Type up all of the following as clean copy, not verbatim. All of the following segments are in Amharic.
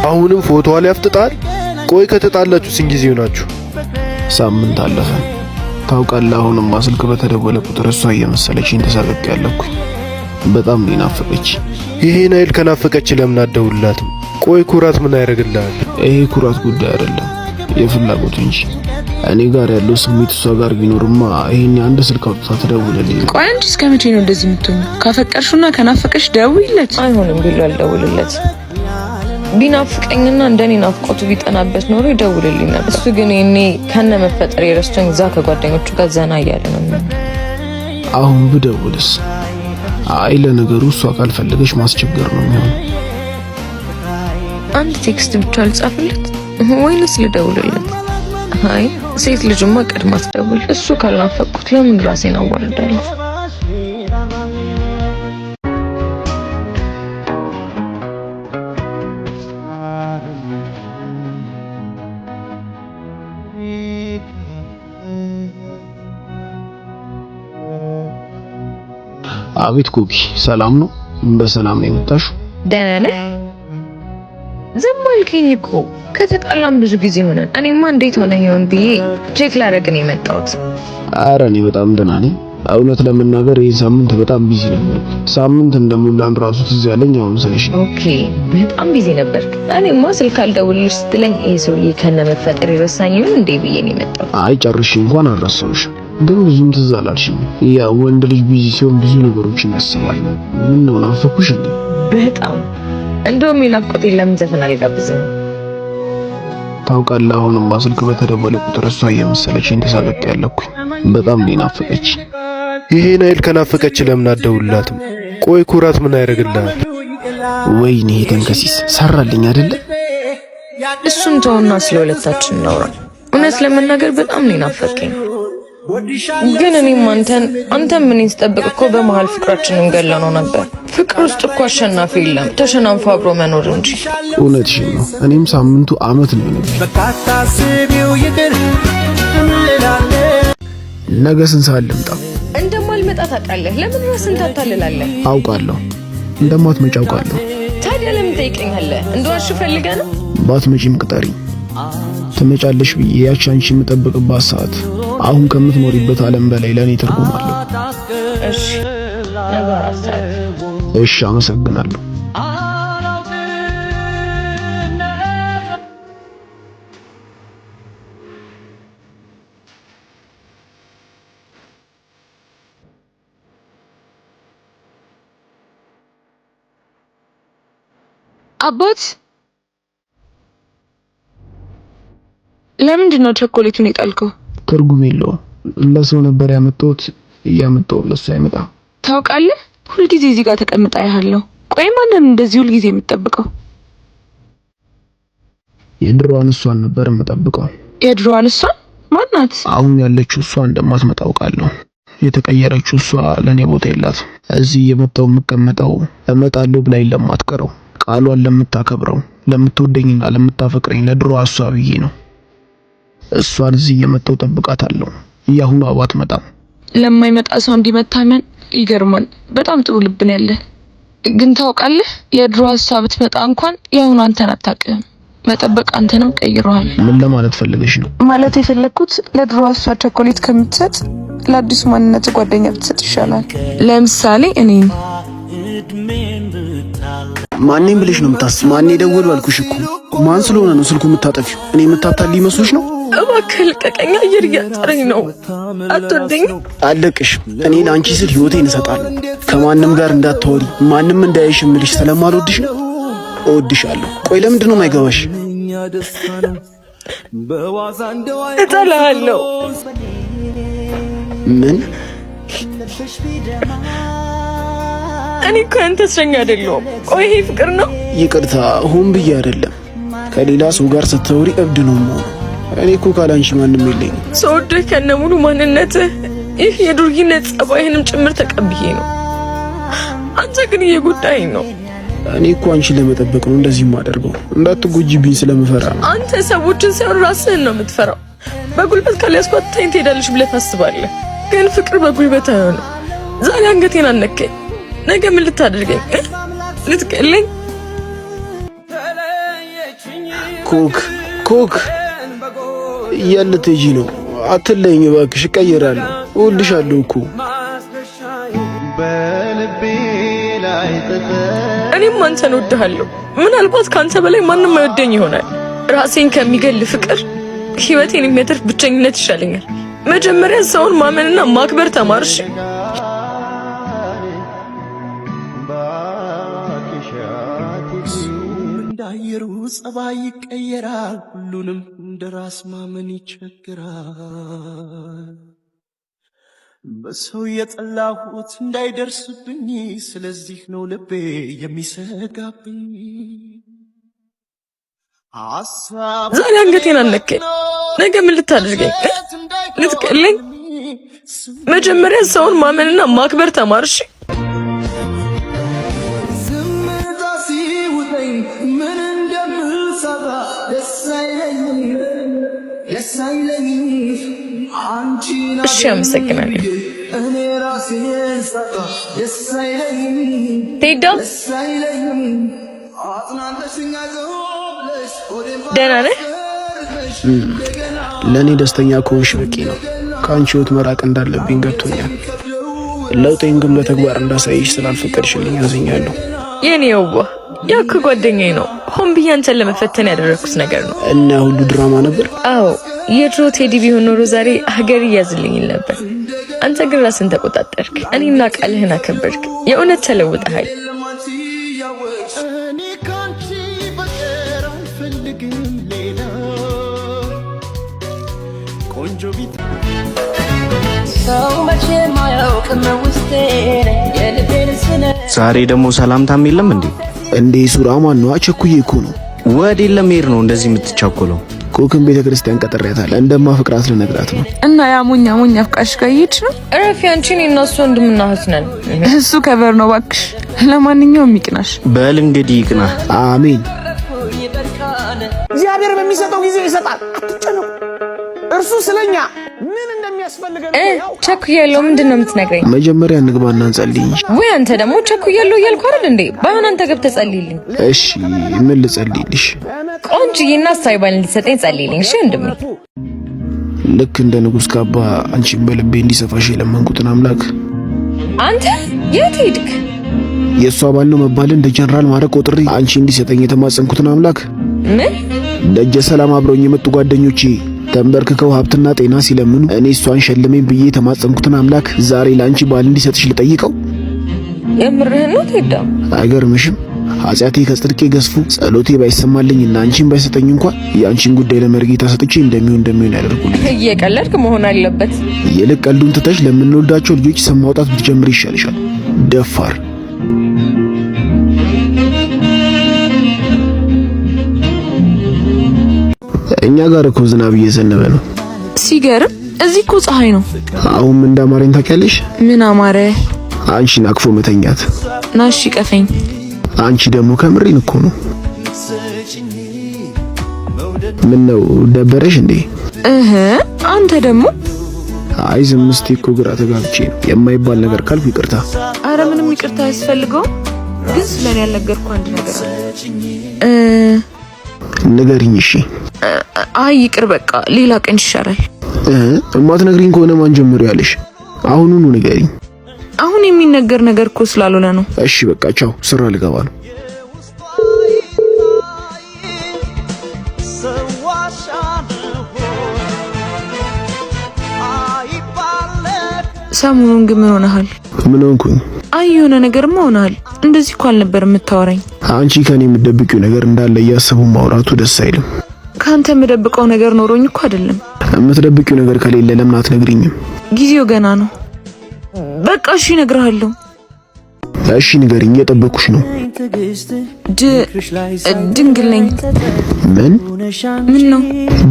አሁንም ፎቶ ላይ አፍጥጣል። ቆይ ከተጣላችሁ ስንት ጊዜ ሆናችሁ? ሳምንት አለፈ። ታውቃለህ፣ አሁንም ስልክ በተደወለ ቁጥር እሷ እየመሰለችኝ ተሳቀቅ ያለኩኝ። በጣም ነው ናፈቀች። ይሄን አይል ከናፈቀች ለምን አትደውልላትም? ቆይ ኩራት ምን ያደርግልሃል? ይሄ ኩራት ጉዳይ አይደለም የፍላጎት እንጂ እኔ ጋር ያለው ስሜት እሷ ጋር ቢኖርማ ይሄን አንድ ስልክ አውጥታ ትደውልልኝ። ቆይ አንቺ እስከ መቼ ነው እንደዚህ የምትሆኚው? ካፈቀርሽውና ከናፈቀሽ ደውይለት። አይሆንም ቢሉ አልደውልለት። ቢናፍቀኝና እንደኔ ናፍቆቱ ቢጠናበት ኖሮ ይደውልልኝ ነበር። እሱ ግን እኔ ከነ መፈጠር የረስተኝ እዛ ከጓደኞቹ ጋር ዘና እያለ ነው። አሁን ብደውልስ? አይ ለነገሩ እሷ ካልፈለገች ማስቸገር ነው የሚሆነው። አንድ ቴክስት ብቻ ልጻፍለት ወይንስ ልደውልለት? አይ ሴት ልጅማ ቀድማ ትደውል። እሱ ካልናፈቅኩት ለምን ራሴን አዋርዳለሁ? አቤት ኩኪ፣ ሰላም ነው? በሰላም ነው የመጣሽው? ደህና ነህ? ዝም አልከኝ እኮ ከተጣላም ብዙ ጊዜ ሆነን። እኔማ እንዴት ሆነ ይሆን ብዬ ቼክ ላደርግ ነው የመጣሁት። ኧረ እኔ በጣም ደህና ነኝ። እውነት ለመናገር ይሄ ሳምንት በጣም ቢዚ ነበር። ሳምንት እንደሞላን ራሱ ትዝ ያለኝ አሁን ስለሽ። ኦኬ፣ በጣም ቢዚ ነበር። እኔማ ስልክ አልደውልልሽ ስትለኝ ይሄ ሰውዬ ከነ መፈጠር ይረሳኝ ይሆን እንዴ ብዬ ነው የመጣሁት። አይ ጨርሼ እንኳን አልረሳሁሽ፣ ግን ብዙም ትዝ አላልሽም። ያ ወንድ ልጅ ቢዚ ሲሆን ብዙ ነገሮችን ያስባል። ምን ነው ናፈኩሽ እንዴ? በጣም እንደውም የናፍቆት ለምን ዘፈን አልጋብዝም? ታውቃለህ፣ አሁንም ስልክ በተደወለ ቁጥር እሷ እየመሰለችኝ ተሳቀቅ ያለኩኝ። በጣም ነው ናፈቀች። ይሄን አይል ከናፈቀች ለምን አትደውልላትም? ቆይ ኩራት ምን ያደርግልሃል? ወይኔ ተንከሲስ ሰራልኝ አይደለ? እሱን ተውና ስለሁለታችን እናውራ። እውነት ለመናገር በጣም ነው ናፈቀኝ። ግን እኔም አንተም ምን ይስጠብቅ እኮ በመሃል ፍቅራችንን ገለነው ነበር። ፍቅር ውስጥ እኮ አሸናፊ የለም፣ ተሸናንፎ አብሮ መኖር እንጂ። እውነትሽን ነው። እኔም ሳምንቱ አመት ነው ነበር። ነገ ስንት ሰዓት ልምጣ? እንደማልመጣ ታውቃለህ። ለምን ራስን ታታልላለህ? አውቃለሁ፣ እንደማትመጪ አውቃለሁ። ታዲያ ለምን ጠይቀኛለህ? እንደዋሽ ፈልገህ ነው? ባትመጪም ቅጠሪኝ። ትመጫለሽ ብዬ ያቺ አንቺ የምጠብቅባት ሰዓት አሁን ከምትኖሪበት ዓለም በላይ ለኔ ትርጉም አለው። እሺ ነገር አሳብ። እሺ አመሰግናለሁ። አባት ለምንድን ነው ቸኮሌቱን የጣልከው? ትርጉም የለውም። ለሰው ነበር ያመጣሁት፣ እያመጣሁ ለሱ አይመጣ። ታውቃለህ፣ ሁልጊዜ እዚህ ጋር ተቀምጣ ያለው። ቆይ ማንን እንደዚህ ሁልጊዜ የምትጠብቀው? የድሮዋን እሷን ነበር የምጠብቀው። የድሮዋን እሷን? ማናት? አሁን ያለችው እሷ እንደማትመጣ አውቃለሁ። የተቀየረችው እሷ ለኔ ቦታ የላት። እዚህ የመጣው የምቀመጠው እመጣለሁ ብላኝ ለማትቀረው ቃሏን ለምታከብረው ለምትወደኝና ለምታፈቅረኝ ለድሮዋ እሷ ብዬ ነው። እሷን እዚህ የመጣው ጠብቃታለሁ። ያሁኑ አባት መጣ ለማይመጣ ሰው እንዲመታመን ይገርማል። በጣም ጥሩ ልብ ነው ያለ። ግን ታውቃለህ፣ የድሮ ሀሳብ ብትመጣ እንኳን ያሁኑ አንተን አታውቅም። መጠበቅ አንተንም ቀይሯል። ምን ለማለት ፈልገሽ ነው? ማለት የፈለኩት ለድሮ እሷ ቸኮሌት ከምትሰጥ ለአዲሱ ማንነት ጓደኛ ብትሰጥ ይሻላል። ለምሳሌ እኔን ማንንም ብለሽ ነው የምታስብ? ማን የደወሉ አልኩሽ እኮ። ማን ስለሆነ ነው ስልኩ የምታጠፊው? እኔ የምታታልይ መስሎሽ ነው? እባክህ ልቀቀኝ፣ አየር እያጠረኝ ነው። አትወደኝ? አለቅሽ። እኔ ለአንቺ ስል ህይወቴን እሰጣለሁ። ከማንም ጋር እንዳታወሪ፣ ማንም እንዳያይሽ እምልሽ ስለማልወድሽ ነው። እወድሻለሁ። ቆይ ለምንድን ነው የማይገባሽ? እጠላሃለሁ። ምን? እኔ እኮ ያንተ እስረኛ አይደለሁም። ቆይ ይሄ ፍቅር ነው? ይቅርታ፣ ሆን ብዬ አይደለም። ከሌላ ሰው ጋር ስትወሪ እብድ ነው የምሆነው። እኔ እኮ ካላንቺ ማንም የለኝም። ሰውድህ ከነሙሉ ማንነትህ ይህ የዱርዬነት ጸባይህንም ጭምር ተቀብዬ ነው። አንተ ግን እየጎዳኸኝ ነው። እኔ እኮ አንቺን ለመጠበቅ ነው እንደዚህ የማደርገው። እንዳትጎጂብኝ ስለምፈራ ነው። አንተ ሰዎችን ሳይሆን ራስህን ነው የምትፈራው። በጉልበት ካልያዝኳት ተይኝ ትሄዳለች ብለህ ታስባለህ። ግን ፍቅር በጉልበት አይሆንም። ዛሬ አንገቴን አነከኝ፣ ነገ ምን ልታደርገኝ? ልትቀለኝ? ኮክ የት ሂጂ ነው? አትለኝ እባክሽ፣ እቀይራለሁ። እወድሻለሁ እኮ። እኔም አንተን እወድሃለሁ። ምናልባት ካንተ በላይ ማንም አይወደኝ ይሆናል። ራሴን ከሚገል ፍቅር ህይወቴን የሚያተርፍ ብቸኝነት ይሻለኛል። መጀመሪያ ሰውን ማመንና ማክበር ተማርሽ። እንዳየሩ ጸባይ ይቀየራል፣ ሁሉንም እንደራስ ማመን ይቸግራል። በሰው የጠላሁት እንዳይደርስብኝ፣ ስለዚህ ነው ልቤ የሚሰጋብኝ። ዛሬ አንገቴን አነከኝ፣ ነገ ምን ልታደርገኝ? ልትቀለኝ? መጀመሪያ ሰውን ማመንና ማክበር ተማርሽ። ዝምታ ሲውጠኝ ምን እንደምሰራ ደስ አይለኝም። እሺ፣ አመሰግናለሁ። እኔ ራሴን ሳጣ ደስ አይለኝም። ቴዳ ደህና ነህ? ለእኔ ደስተኛ ከሆንሽ በቂ ነው። ከአንቺ ህይወት መራቅ እንዳለብኝ ገብቶኛል። ለውጤን ግን በተግባር እንዳሳይሽ ስላልፈቀድሽልኝ አዝኛለሁ። የኔ የዋህ ያው ጓደኛዬ ነው። ሆን ብዬ አንተን ለመፈተን ያደረኩት ነገር ነው። እና ሁሉ ድራማ ነበር? አዎ፣ የድሮ ቴዲ ቢሆን ኖሮ ዛሬ ሀገር እያዝልኝ ነበር። አንተ ግን ራስን ተቆጣጠርክ፣ እኔና ቃልህን አከበርክ። የእውነት ተለውጠሃል። ዛሬ ደግሞ ሰላምታም የለም እንዴ? እንዴ ሱራማን ነው? አቸኩዬ እኮ ነው። ወዴት ለመሄድ ነው እንደዚህ የምትቻኮለው? ኮክን ቤተክርስቲያን ቀጠሪያታለሁ፣ እንደማፈቅራት ልነግራት ነው። እና ያ ሞኛ አፍቃሽ ጋር ይሄድ ነው። እረፊ አንቺ። እኔና እሱ ወንድምና እህት ነን። እሱ ከበር ነው ባክሽ። ለማንኛውም ይቅናሽ። በል እንግዲህ ይቅና። አሜን። እግዚአብሔር በሚሰጠው ጊዜ ይሰጣል። አትጨነቁ። እርሱ ስለኛ ምን እንደሚያስፈልገን ያውቃል። ቸኩያለሁ። ምንድነው የምትነግረኝ? መጀመሪያ እንግባና እንጸልይ። ወይ አንተ ደግሞ ቸኩያለሁ እያልኩ አይደል እንዴ? ባይሆን አንተ ገብተህ ጸልይልኝ። እሺ፣ ምን ልጸልይልሽ? ቆንጆዬና አስተዋይ እንድትሰጠኝ ጸልይልኝ። እሺ ወንድሜ። ልክ እንደ ንጉስ ካባ አንቺን በልቤ እንዲሰፋሽ የለመንኩትን አምላክ። አንተ የት ሄድክ? የእሷ ባል ነው መባልን እንደ ጀነራል ማረግ ቆጥሬ አንቺ እንዲሰጠኝ የተማጸንኩትን አምላክ። ምን? ደጀ ሰላም አብረውኝ የመጡ ጓደኞቼ ተንበርክከው ሀብትና ጤና ሲለምኑ እኔ እሷን ሸልመኝ ብዬ የተማጸንኩትን አምላክ ዛሬ ላንቺ ባል እንዲሰጥሽ ልጠይቀው? የምርህን ነው ቴዳ? አይገርምሽም? ኃጢአቴ ከጽድቄ ገዝፎ ጸሎቴ ባይሰማልኝና አንቺን ባይሰጠኝ እንኳን የአንቺን ጉዳይ ለመርጌታ ሰጥቼ እንደሚሆን ያደርጉልኝ። እየቀለድክ መሆን አለበት። ይልቅ ቀልዱን ትተሽ ለምንወልዳቸው ልጆች ስም ማውጣት ብትጀምር ይሻልሻል። ደፋር እኛ ጋር እኮ ዝናብ እየዘነበ ነው። ሲገርም እዚህ እኮ ፀሐይ ነው። አሁን ምን እንዳማረኝ ታውቂያለሽ? ምን አማረ? አንቺን አቅፎ መተኛት። ናሺ ቀፈኝ። አንቺ ደግሞ ከምሪን እኮ ነው። ምን ነው ደበረሽ እንዴ? አንተ ደግሞ አይ ዝም እስቲ እኮ ግራ ተጋብቼ ነው። የማይባል ነገር ካልኩ ይቅርታ። አረ ምንም ይቅርታ አያስፈልገው። ግን ስለኔ ያልነገርኩ አንድ ነገር አለ። ንገሪኝ። እሺ። አይ ይቅር በቃ ሌላ ቀን ይሻላል። እማትነግሪኝ ከሆነ ማን ጀምሮ ያለሽ? አሁኑኑ ንገሪኝ። አሁን የሚነገር ነገር እኮ ስላልሆነ ነው። እሺ በቃ ቻው፣ ስራ ልገባ ነው። ሰሞኑን ግን ምን ሆነሃል? ምን ሆንኩኝ? አይ የሆነ ነገርማ ሆነሃል። እንደዚህ እኮ አልነበር የምታወራኝ። አንቺ ከኔ የምትደብቂው ነገር እንዳለ እያሰቡ ማውራቱ ደስ አይልም። ካንተ የምደብቀው ነገር ኖሮኝ እኮ አይደለም። የምትደብቂው ነገር ከሌለ ለምን አትነግሪኝም? ጊዜው ገና ነው። በቃ እሺ እነግርሃለሁ። እሺ ንገሪኝ፣ እየጠበኩሽ ነው። ድንግል ነኝ። ምን ነው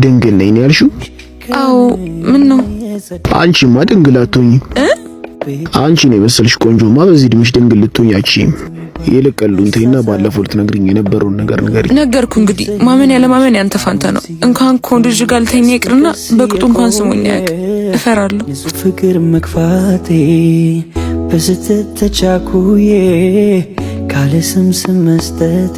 ድንግል ነኝ ያልሽው? አዎ ምን ነው? አንቺማ ድንግል አትሆኚ። አንቺን የመሰልሽ ቆንጆማ በዚህ እድሜሽ ድንግል ልትሆኛቺ። ይልቀሉን ተይና ባለፈው ልትነግሪኝ የነበረውን ነገር ንገሪ። ነገርኩ እንግዲህ ማመን ያለ ማመን ያንተ ፋንታ ነው። እንኳን ከወንድ ልጅ ጋር ልተኛ ይቅርና በቅጡ እንኳን ስሙኝ አያውቅ። እፈራለሁ ፍቅር መግፋቴ በስተት ተቻኩዬ ካለ ስም መስጠቴ